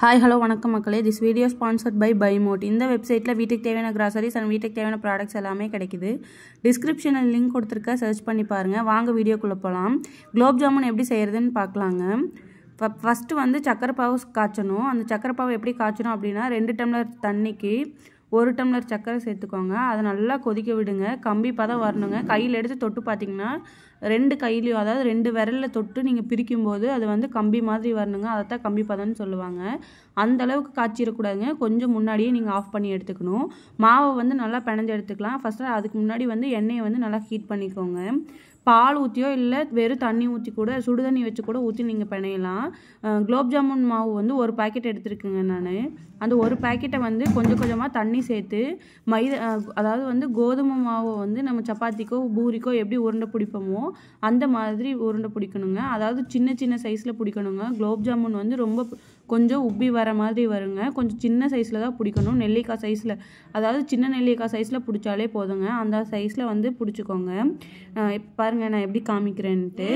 Hi, hello, வணக்கம் மக்களே. This video is sponsored by BuyMote. இந்த வெப்சைட்ல வீட்டுக்கு தேவையான groceries and வீட்டுக்கு தேவையான products எல்லாமே கிடைக்குது. டிஸ்கிரிப்ஷன்ல லிங்க் கொடுத்திருக்க சர்ச் பண்ணி பாருங்க. வாங்க வீடியோக்குள்ள போலாம். குலோப் ஜாமுன் எப்படி செய்யறதுன்னு பார்க்கலாங்க. ஃபர்ஸ்ட் வந்து சக்கரை பாவு காய்ச்சணும். அந்த சக்கரை பாவு எப்படி காய்ச்சணும் அப்படினா 2 டம்ளர் தண்ணிக்கு 1 டம்ளர் சக்கரை சேர்த்துக்கோங்க. அதை நல்லா கொதிக்க விடுங்க. கம்பி பதம் வரணுங்க. கையில் எடுத்து தொட்டு பார்த்தீங்கன்னா 2 கையிலையும் அதாவது 2 விரலில் தொட்டு நீங்கள் பிரிக்கும்போது அது வந்து கம்பி மாதிரி வரணுங்க. அதைத்தான் கம்பி பதம்னு சொல்லுவாங்க. அந்த அளவுக்கு காய்ச்சிடக்கூடாதுங்க. கொஞ்சம் முன்னாடியே நீங்கள் ஆஃப் பண்ணி எடுத்துக்கணும். மாவை வந்து நல்லா பிணைஞ்சு எடுத்துக்கலாம். ஃபஸ்ட்டு அதுக்கு முன்னாடி வந்து எண்ணெயை வந்து நல்லா ஹீட் பண்ணிக்கோங்க. பால் ஊற்றியோ இல்லை வெறும் தண்ணி ஊற்றி கூட சுடு தண்ணி வச்சு கூட ஊற்றி நீங்கள் பிணையலாம். குலோப் ஜாமுன் மாவு வந்து ஒரு பாக்கெட் எடுத்துருக்குங்க நான். அந்த ஒரு பாக்கெட்டை வந்து கொஞ்சம் கொஞ்சமாக தண்ணி சேர்த்து அதாவது வந்து கோதுமை மாவை வந்து நம்ம சப்பாத்திக்கோ பூரிக்கோ எப்படி உருண்டை பிடிப்போமோ அந்த மாதிரி உருண்டை பிடிக்கணுங்க. அதாவது சின்ன சின்ன சைஸில் பிடிக்கணுங்க. குலோப் ஜாமுன் வந்து ரொம்ப கொஞ்சம் உப்பி வர மாதிரி வருங்க. கொஞ்சம் சின்ன சைஸில் தான் பிடிக்கணும். நெல்லிக்காய் சைஸில் அதாவது சின்ன நெல்லிக்காய் சைஸில் பிடிச்சாலே போதுங்க. அந்த சைஸில் வந்து பிடிச்சிக்கோங்க. பாருங்கள் நான் எப்படி காமிக்கிறேன்ட்டு.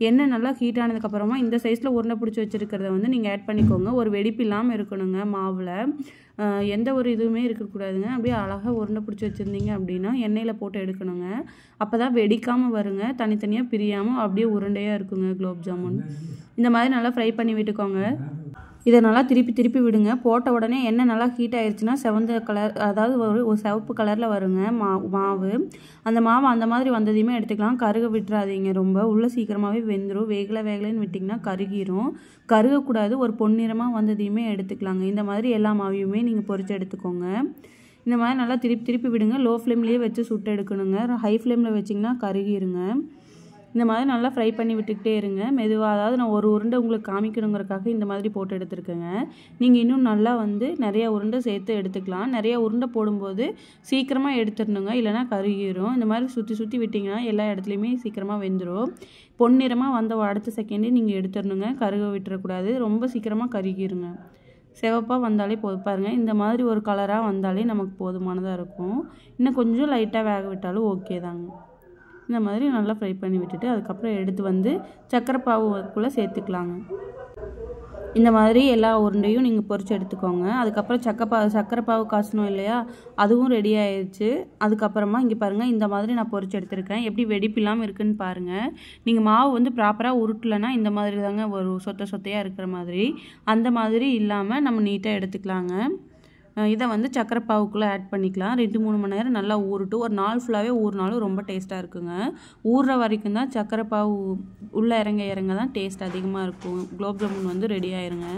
எண்ணெய் நல்லா ஹீட் ஆனதுக்கப்புறமா இந்த சைஸில் உருண்டை பிடிச்சி வச்சுருக்கிறத வந்து நீங்கள் ஆட் பண்ணிக்கோங்க. ஒரு வெடிப்பு இல்லாமல் இருக்கணுங்க. மாவில் எந்த ஒரு இதுவுமே இருக்கக்கூடாதுங்க. அப்படியே அழகாக உருண்டை பிடிச்சி வச்சுருந்தீங்க அப்படின்னா எண்ணெயில் போட்டு எடுக்கணுங்க. அப்போ தான் வெடிக்காமல் வருங்க. தனித்தனியாக பிரியாமல் அப்படியே உருண்டையாக இருக்குங்க குலோப் ஜாமுன். இந்த மாதிரி நல்லா ஃப்ரை பண்ணி விட்டுக்கோங்க. இதை நல்லா திருப்பி விடுங்க. போட்ட உடனே எண்ணெய் நல்லா ஹீட் ஆயிடுச்சுன்னா செவந்த கலர் அதாவது ஒரு சிவப்பு கலரில் வருங்க மாவு. அந்த மாவு அந்த மாதிரி வந்ததையுமே எடுத்துக்கலாம். கருக விட்டுறாதீங்க. ரொம்ப உள்ளே சீக்கிரமாகவே வெந்துடும். வேகலைன்னு விட்டிங்கன்னா கருகிரும். கருகக்கூடாது. ஒரு பொன்னிறமாக வந்ததையுமே எடுத்துக்கலாங்க. இந்த மாதிரி எல்லா மாவையுமே நீங்கள் பொரிச்சு எடுத்துக்கோங்க. இந்த மாதிரி நல்லா திருப்பி விடுங்க. லோ ஃப்ளேம்லேயே வச்சு சுட்டு எடுக்கணுங்க. ஹை ஃப்ளேமில் வச்சிங்கன்னா கருகிருங்க. இந்த மாதிரி நல்லா ஃப்ரை பண்ணி விட்டுக்கிட்டே இருங்க மெதுவாக. அதாவது நான் ஒரு உருண்டை உங்களுக்கு காமிக்கணுங்கிறதுக்காக இந்த மாதிரி போட்டு எடுத்துருக்கேங்க. நீங்கள் இன்னும் நல்லா வந்து நிறையா உருண்டை சேர்த்து எடுத்துக்கலாம். நிறையா உருண்டை போடும்போது சீக்கிரமாக எடுத்துடணுங்க. இல்லைனா கருகிரும். இந்த மாதிரி சுற்றி விட்டிங்கன்னா எல்லா இடத்துலையுமே சீக்கிரமாக வெந்துடும். பொன்னிறமாக வந்த அடுத்த செகண்டே நீங்கள் எடுத்துடணுங்க. கருக விட்டுறக்கூடாது. ரொம்ப சீக்கிரமாக கருகிருங்க. சிவப்பாக வந்தாலே பாருங்கள். இந்த மாதிரி ஒரு கலராக வந்தாலே நமக்கு போதுமானதாக இருக்கும். இன்னும் கொஞ்சம் லைட்டாக வேக விட்டாலும் ஓகே தாங்க. இந்த மாதிரி நல்லா ஃப்ரை பண்ணி விட்டுட்டு அதுக்கப்புறம் எடுத்து வந்து சக்கரை பாவுக்குள்ளே சேர்த்துக்கலாங்க. இந்த மாதிரி எல்லா உருண்டையும் நீங்கள் பொரிச்சு எடுத்துக்கோங்க. அதுக்கப்புறம் சக்கரை பாவு காய்ச்சணும் இல்லையா, அதுவும் ரெடி ஆயிடுச்சு. அதுக்கப்புறமா இங்கே பாருங்கள் இந்த மாதிரி நான் பொரிச்சு எடுத்துருக்கேன். எப்படி வெடிப்பு இல்லாமல் இருக்குன்னு பாருங்கள். நீங்கள் மாவு வந்து ப்ராப்பராக உருட்டலைன்னா இந்த மாதிரி தாங்க ஒரு சொத்தையாக இருக்கிற மாதிரி. அந்த மாதிரி இல்லாமல் நம்ம நீட்டாக எடுத்துக்கலாங்க. இதை வந்து சக்கரை பாவுக்குள்ளே ஆட் பண்ணிக்கலாம். 2-3 மணி நேரம் நல்லா ஊறட்டும். ஒரு நாள் ஃபுல்லாகவே ஊறினாலும் ரொம்ப டேஸ்ட்டாக இருக்குங்க. ஊறுற வரைக்கும் தான் சக்கரை பாவு உள்ளே இறங்க தான் டேஸ்ட் அதிகமாக இருக்கும். குலோப் ஜாமுன் வந்து ரெடி ஆயிருங்க.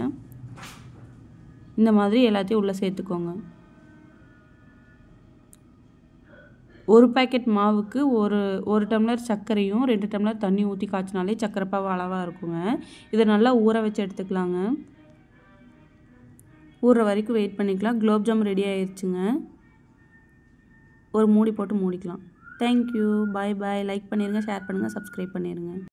இந்த மாதிரி எல்லாத்தையும் உள்ளே சேர்த்துக்கோங்க. ஒரு பேக்கெட் மாவுக்கு ஒரு டம்ளர் சர்க்கரையும் 2 டம்ளர் தண்ணி ஊற்றி காய்ச்சினாலே சக்கரை பாவு அளவாக இருக்குங்க. இதை நல்லா ஊற வச்சு எடுத்துக்கலாங்க. ஊறுற வரைக்கும் வெயிட் பண்ணிக்கலாம். குலோப் ஜாமுன் ரெடி ஆயிடுச்சுங்க. ஒரு மூடி போட்டு மூடிக்கலாம். தேங்க்யூ. பாய். லைக் பண்ணிடுங்க, ஷேர் பண்ணுங்கள், சப்ஸ்கிரைப் பண்ணிடுங்க.